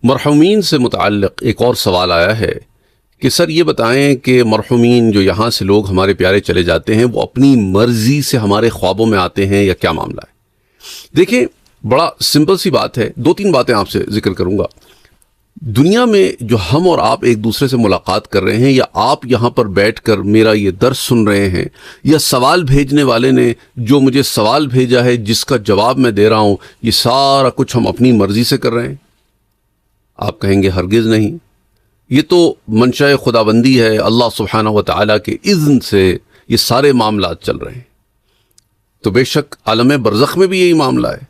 مرحومین سے متعلق ایک اور سوال آیا ہے کہ سر یہ بتائیں کہ مرحومین جو یہاں سے لوگ ہمارے پیارے چلے جاتے ہیں وہ اپنی مرضی سے ہمارے خوابوں میں آتے ہیں یا کیا معاملہ ہے؟ دیکھیں بڑا سمپل سی بات ہے، دو تین باتیں آپ سے ذکر کروں گا۔ دنیا میں جو ہم اور آپ ایک دوسرے سے ملاقات کر رہے ہیں، یا آپ یہاں پر بیٹھ کر میرا یہ درس سن رہے ہیں، یا سوال بھیجنے والے نے جو مجھے سوال بھیجا ہے جس کا جواب میں دے رہا ہوں، یہ سارا کچھ ہم اپنی مرضی سے کر رہے ہیں؟ آپ کہیں گے ہرگز نہیں، یہ تو منشاء خداوندی ہے، اللہ سبحانہ و تعالیٰ کے اذن سے یہ سارے معاملات چل رہے ہیں۔ تو بے شک عالم برزخ میں بھی یہی معاملہ ہے۔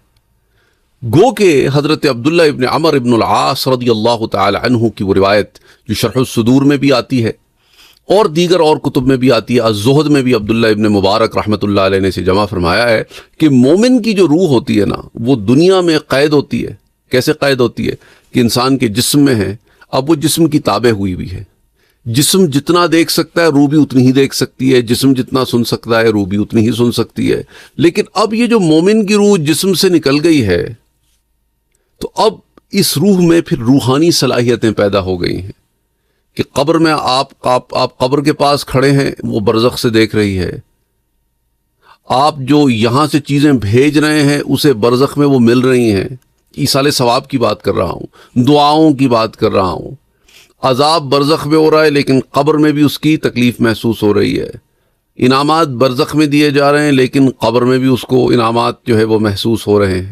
گو کہ حضرت عبداللہ ابن عمر ابن العاص رضی اللہ تعالی عنہ کی وہ روایت جو شرح الصدور میں بھی آتی ہے اور دیگر اور کتب میں بھی آتی ہے، الزہد میں بھی عبداللہ ابن مبارک رحمۃ اللہ علیہ نے اسے جمع فرمایا ہے کہ مومن کی جو روح ہوتی ہے نا، وہ دنیا میں قید ہوتی ہے۔ کیسے قید ہوتی ہے؟ کہ انسان کے جسم میں ہے، اب وہ جسم کی تابع ہوئی بھی ہے۔ جسم جتنا دیکھ سکتا ہے روح بھی اتنی ہی دیکھ سکتی ہے، جسم جتنا سن سکتا ہے روح بھی اتنی ہی سن سکتی ہے۔ لیکن اب یہ جو مومن کی روح جسم سے نکل گئی ہے تو اب اس روح میں پھر روحانی صلاحیتیں پیدا ہو گئی ہیں کہ قبر میں آپ قبر کے پاس کھڑے ہیں، وہ برزخ سے دیکھ رہی ہے۔ آپ جو یہاں سے چیزیں بھیج رہے ہیں اسے برزخ میں وہ مل رہی ہیں۔ ایصال ثواب کی بات کر رہا ہوں، دعاؤں کی بات کر رہا ہوں۔ عذاب برزخ میں ہو رہا ہے لیکن قبر میں بھی اس کی تکلیف محسوس ہو رہی ہے۔ انعامات برزخ میں دیے جا رہے ہیں لیکن قبر میں بھی اس کو انعامات جو ہے وہ محسوس ہو رہے ہیں۔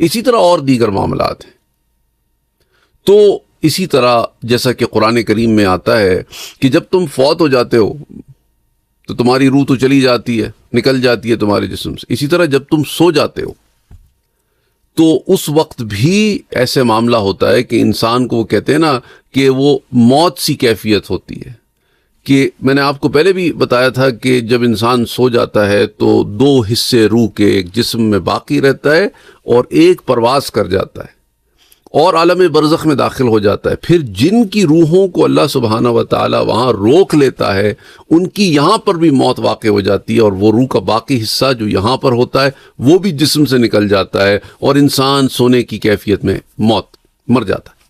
اسی طرح اور دیگر معاملات ہیں۔ تو اسی طرح جیسا کہ قرآن کریم میں آتا ہے کہ جب تم فوت ہو جاتے ہو تو تمہاری روح تو چلی جاتی ہے، نکل جاتی ہے تمہارے جسم سے۔ اسی طرح جب تم سو جاتے ہو تو اس وقت بھی ایسے معاملہ ہوتا ہے کہ انسان کو وہ کہتے ہیں نا کہ وہ موت سی کیفیت ہوتی ہے۔ کہ میں نے آپ کو پہلے بھی بتایا تھا کہ جب انسان سو جاتا ہے تو دو حصے روح کے ایک جسم میں باقی رہتا ہے اور ایک پرواز کر جاتا ہے اور عالم برزخ میں داخل ہو جاتا ہے۔ پھر جن کی روحوں کو اللہ سبحانہ و تعالی وہاں روک لیتا ہے ان کی یہاں پر بھی موت واقع ہو جاتی ہے، اور وہ روح کا باقی حصہ جو یہاں پر ہوتا ہے وہ بھی جسم سے نکل جاتا ہے اور انسان سونے کی کیفیت میں مر جاتا ہے۔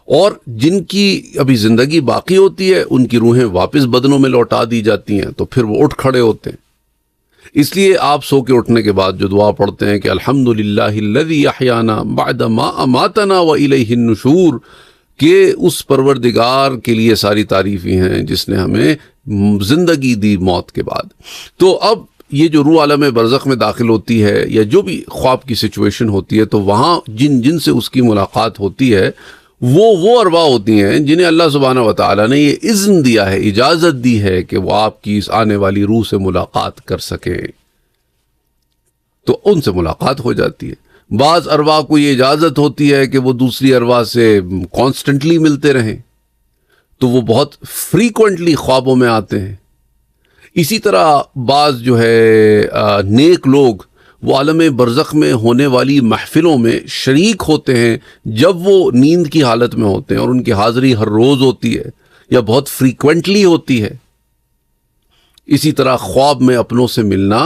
اور جن کی ابھی زندگی باقی ہوتی ہے ان کی روحیں واپس بدنوں میں لوٹا دی جاتی ہیں، تو پھر وہ اٹھ کھڑے ہوتے ہیں۔ اس لیے آپ سو کے اٹھنے کے بعد جو دعا پڑھتے ہیں کہ الحمدللہ الذی احیانا بعد ما اماتنا والیہ النشور، کہ اس پروردگار کے لیے ساری تعریفیں ہیں جس نے ہمیں زندگی دی موت کے بعد۔ تو اب یہ جو روح عالم برزخ میں داخل ہوتی ہے یا جو بھی خواب کی سچویشن ہوتی ہے، تو وہاں جن سے اس کی ملاقات ہوتی ہے وہ ارواح ہوتی ہیں جنہیں اللہ سبحانہ و تعالیٰ نے یہ اذن دیا ہے، اجازت دی ہے کہ وہ آپ کی اس آنے والی روح سے ملاقات کر سکیں، تو ان سے ملاقات ہو جاتی ہے۔ بعض ارواح کو یہ اجازت ہوتی ہے کہ وہ دوسری ارواح سے کانسٹنٹلی ملتے رہیں، تو وہ بہت فریکوینٹلی خوابوں میں آتے ہیں۔ اسی طرح بعض جو ہے نیک لوگ وہ عالم برزخ میں ہونے والی محفلوں میں شریک ہوتے ہیں جب وہ نیند کی حالت میں ہوتے ہیں، اور ان کی حاضری ہر روز ہوتی ہے یا بہت فریکوینٹلی ہوتی ہے۔ اسی طرح خواب میں اپنوں سے ملنا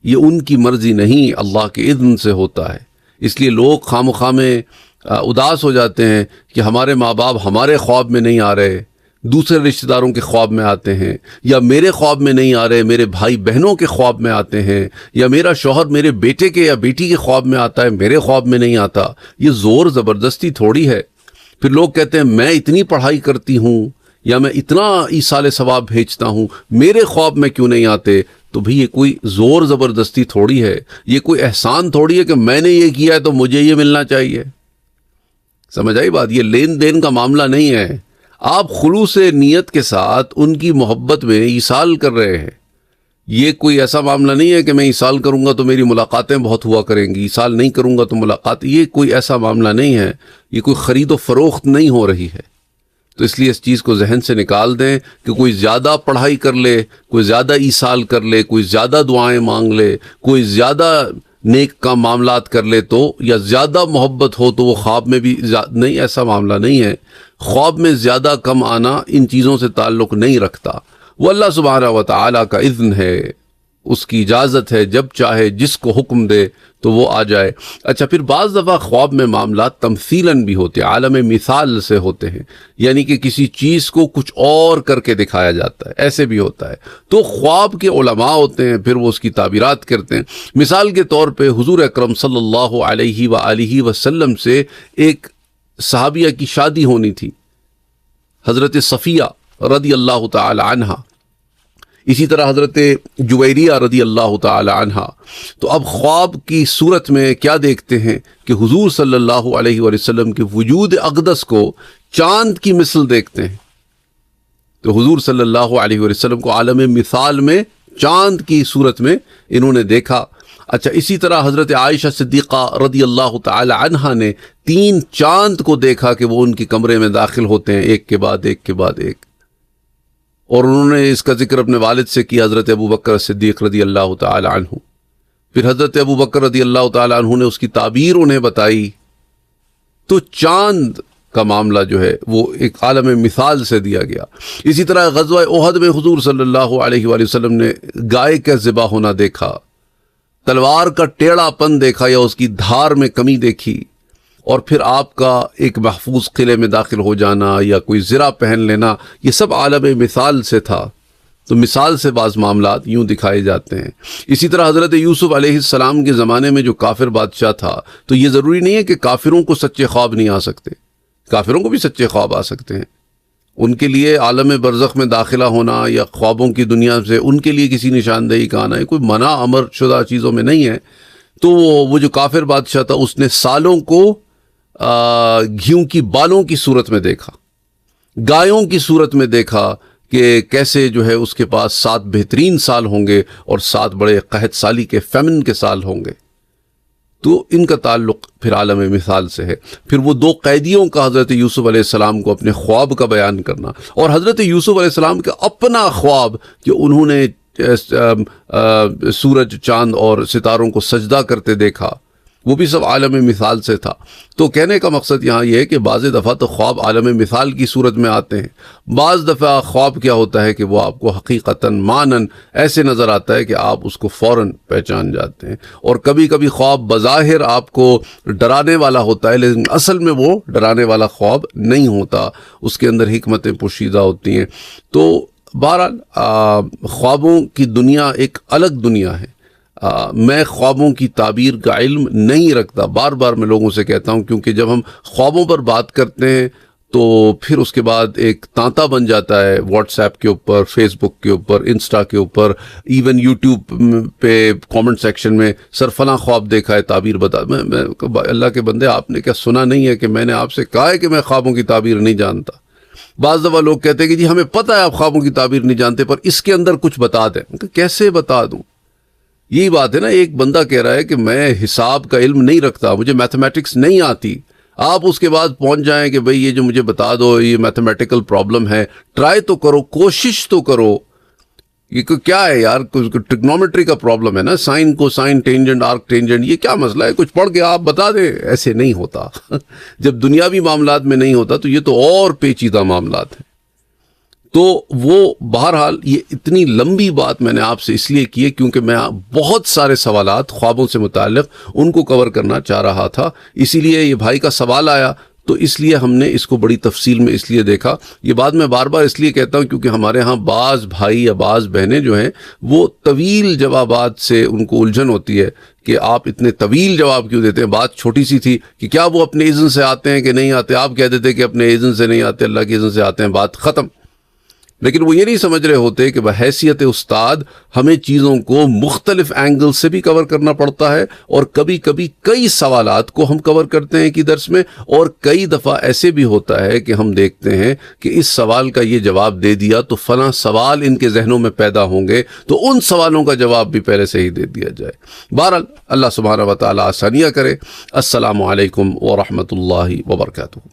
یہ ان کی مرضی نہیں، اللہ کے اذن سے ہوتا ہے۔ اس لیے لوگ خواہ میں اداس ہو جاتے ہیں کہ ہمارے ماں باپ ہمارے خواب میں نہیں آ رہے، دوسرے رشتہ داروں کے خواب میں آتے ہیں، یا میرے خواب میں نہیں آ رہے، میرے بھائی بہنوں کے خواب میں آتے ہیں، یا میرا شوہر میرے بیٹے کے یا بیٹی کے خواب میں آتا ہے، میرے خواب میں نہیں آتا۔ یہ زور زبردستی تھوڑی ہے۔ پھر لوگ کہتے ہیں میں اتنی پڑھائی کرتی ہوں یا میں اتنا ایصال ثواب بھیجتا ہوں، میرے خواب میں کیوں نہیں آتے؟ تو بھی یہ کوئی زور زبردستی تھوڑی ہے، یہ کوئی احسان تھوڑی ہے کہ میں نے یہ کیا ہے تو مجھے یہ ملنا چاہیے۔ سمجھ آئی بات؟ یہ لین دین کا معاملہ نہیں ہے۔ آپ خلوص نیت کے ساتھ ان کی محبت میں ایصال کر رہے ہیں۔ یہ کوئی ایسا معاملہ نہیں ہے کہ میں ایصال کروں گا تو میری ملاقاتیں بہت ہوا کریں گی، ایصال نہیں کروں گا تو ملاقات، یہ کوئی ایسا معاملہ نہیں ہے۔ یہ کوئی خرید و فروخت نہیں ہو رہی ہے۔ تو اس لیے اس چیز کو ذہن سے نکال دیں کہ کوئی زیادہ پڑھائی کر لے، کوئی زیادہ ایصال کر لے، کوئی زیادہ دعائیں مانگ لے، کوئی زیادہ نیک کا معاملات کر لے تو، یا زیادہ محبت ہو تو وہ خواب میں بھی نہیں، ایسا معاملہ نہیں ہے۔ خواب میں زیادہ کم آنا ان چیزوں سے تعلق نہیں رکھتا، وہ اللہ سبحانہ و تعالیٰ کا اذن ہے، اس کی اجازت ہے، جب چاہے جس کو حکم دے تو وہ آ جائے۔ اچھا، پھر بعض دفعہ خواب میں معاملات تمثیلاً بھی ہوتے ہیں، عالم مثال سے ہوتے ہیں، یعنی کہ کسی چیز کو کچھ اور کر کے دکھایا جاتا ہے، ایسے بھی ہوتا ہے۔ تو خواب کے علماء ہوتے ہیں، پھر وہ اس کی تعبیرات کرتے ہیں۔ مثال کے طور پہ حضور اکرم صلی اللہ علیہ وآلہ وسلم سے ایک صحابیہ کی شادی ہونی تھی، حضرت صفیہ رضی اللہ تعالی عنہا، اسی طرح حضرت جویریہ رضی اللہ تعالی عنہا۔ تو اب خواب کی صورت میں کیا دیکھتے ہیں کہ حضور صلی اللہ علیہ وآلہ وسلم کے وجود اقدس کو چاند کی مثل دیکھتے ہیں۔ تو حضور صلی اللہ علیہ وآلہ وسلم کو عالم مثال میں چاند کی صورت میں انہوں نے دیکھا۔ اچھا، اسی طرح حضرت عائشہ صدیقہ رضی اللہ تعالی عنہا نے 3 چاند کو دیکھا کہ وہ ان کے کمرے میں داخل ہوتے ہیں، ایک کے بعد ایک کے بعد ایک، اور انہوں نے اس کا ذکر اپنے والد سے کیا، حضرت ابو بکر صدیق رضی اللہ تعالی عنہ۔ پھر حضرت ابو بکر رضی اللہ تعالی عنہ نے اس کی تعبیر انہیں بتائی۔ تو چاند کا معاملہ جو ہے وہ ایک عالم مثال سے دیا گیا۔ اسی طرح غزوہ احد میں حضور صلی اللہ علیہ وآلہ وسلم نے گائے کا ذبح ہونا دیکھا، تلوار کا ٹیڑھا پن دیکھا یا اس کی دھار میں کمی دیکھی، اور پھر آپ کا ایک محفوظ قلعے میں داخل ہو جانا یا کوئی زرہ پہن لینا، یہ سب عالم مثال سے تھا۔ تو مثال سے بعض معاملات یوں دکھائے جاتے ہیں۔ اسی طرح حضرت یوسف علیہ السلام کے زمانے میں جو کافر بادشاہ تھا، تو یہ ضروری نہیں ہے کہ کافروں کو سچے خواب نہیں آ سکتے، کافروں کو بھی سچے خواب آ سکتے ہیں۔ ان کے لیے عالم برزخ میں داخلہ ہونا یا خوابوں کی دنیا سے ان کے لیے کسی نشاندہی کا آنا ہے، کوئی منع امر شدہ چیزوں میں نہیں ہے۔ تو وہ جو کافر بادشاہ تھا، اس نے سالوں کو گھیوں کی بالوں کی صورت میں دیکھا، گایوں کی صورت میں دیکھا کہ کیسے جو ہے اس کے پاس 7 بہترین سال ہوں گے اور 7 بڑے قحط سالی کے فیمن کے سال ہوں گے۔ تو ان کا تعلق پھر عالم مثال سے ہے۔ پھر وہ 2 قیدیوں کا حضرت یوسف علیہ السلام کو اپنے خواب کا بیان کرنا، اور حضرت یوسف علیہ السلام کا اپنا خواب کہ انہوں نے سورج، چاند اور ستاروں کو سجدہ کرتے دیکھا، وہ بھی سب عالم مثال سے تھا۔ تو کہنے کا مقصد یہاں یہ ہے کہ بعض دفعہ تو خواب عالم مثال کی صورت میں آتے ہیں، بعض دفعہ خواب کیا ہوتا ہے کہ وہ آپ کو حقیقتاً مانن ایسے نظر آتا ہے کہ آپ اس کو فوراً پہچان جاتے ہیں، اور کبھی کبھی خواب بظاہر آپ کو ڈرانے والا ہوتا ہے، لیکن اصل میں وہ ڈرانے والا خواب نہیں ہوتا، اس کے اندر حکمتیں پوشیدہ ہوتی ہیں۔ تو بہرحال خوابوں کی دنیا ایک الگ دنیا ہے۔ میں خوابوں کی تعبیر کا علم نہیں رکھتا، بار بار میں لوگوں سے کہتا ہوں، کیونکہ جب ہم خوابوں پر بات کرتے ہیں تو پھر اس کے بعد ایک تانتا بن جاتا ہے واٹس ایپ کے اوپر، فیس بک کے اوپر، انسٹا کے اوپر، ایون یوٹیوب پہ کامنٹ سیکشن میں سر فلاں خواب دیکھا ہے، تعبیر بتا۔ میں اللہ کے بندے، آپ نے کیا سنا نہیں ہے کہ میں نے آپ سے کہا ہے کہ میں خوابوں کی تعبیر نہیں جانتا؟ بعض دفعہ لوگ کہتے ہیں کہ جی ہمیں پتہ ہے آپ خوابوں کی تعبیر نہیں جانتے، پر اس کے اندر کچھ بتا دیں۔ کیسے بتا دوں؟ یہی بات ہے نا، ایک بندہ کہہ رہا ہے کہ میں حساب کا علم نہیں رکھتا، مجھے میتھمیٹکس نہیں آتی، آپ اس کے بعد پہنچ جائیں کہ بھئی یہ جو مجھے بتا دو یہ میتھمیٹیکل پرابلم ہے، ٹرائی تو کرو، کوشش تو کرو۔ یہ کیا ہے یار، ٹریگنومیٹری کا پرابلم ہے نا، سائن کو سائن، ٹینجنٹ آرک ٹینجنٹ، یہ کیا مسئلہ ہے، کچھ پڑھ کے آپ بتا دیں۔ ایسے نہیں ہوتا جب دنیاوی معاملات میں نہیں ہوتا تو یہ تو اور پیچیدہ معاملات ہیں۔ تو وہ بہرحال یہ اتنی لمبی بات میں نے آپ سے اس لیے کی ہے کیونکہ میں بہت سارے سوالات خوابوں سے متعلق ان کو کور کرنا چاہ رہا تھا، اسی لیے یہ بھائی کا سوال آیا تو اس لیے ہم نے اس کو بڑی تفصیل میں اس لیے دیکھا۔ یہ بات میں بار بار اس لیے کہتا ہوں کیونکہ ہمارے ہاں بعض بھائی یا بعض بہنیں جو ہیں وہ طویل جوابات سے ان کو الجھن ہوتی ہے کہ آپ اتنے طویل جواب کیوں دیتے ہیں، بات چھوٹی سی تھی کہ کیا وہ اپنے اذن سے آتے ہیں کہ نہیں آتے، آپ کہہ دیتے کہ اپنے اذن سے نہیں آتے، اللہ کے اذن سے آتے ہیں، بات ختم۔ لیکن وہ یہ نہیں سمجھ رہے ہوتے کہ بحیثیت استاد ہمیں چیزوں کو مختلف اینگل سے بھی کور کرنا پڑتا ہے، اور کبھی کبھی کئی سوالات کو ہم کور کرتے ہیں کہ درس میں، اور کئی دفعہ ایسے بھی ہوتا ہے کہ ہم دیکھتے ہیں کہ اس سوال کا یہ جواب دے دیا تو فلاں سوال ان کے ذہنوں میں پیدا ہوں گے، تو ان سوالوں کا جواب بھی پہلے سے ہی دے دیا جائے۔ بہرحال اللہ سبحانہ و تعالی آسانیاں کرے۔ السلام علیکم ورحمۃ اللہ وبرکاتہ۔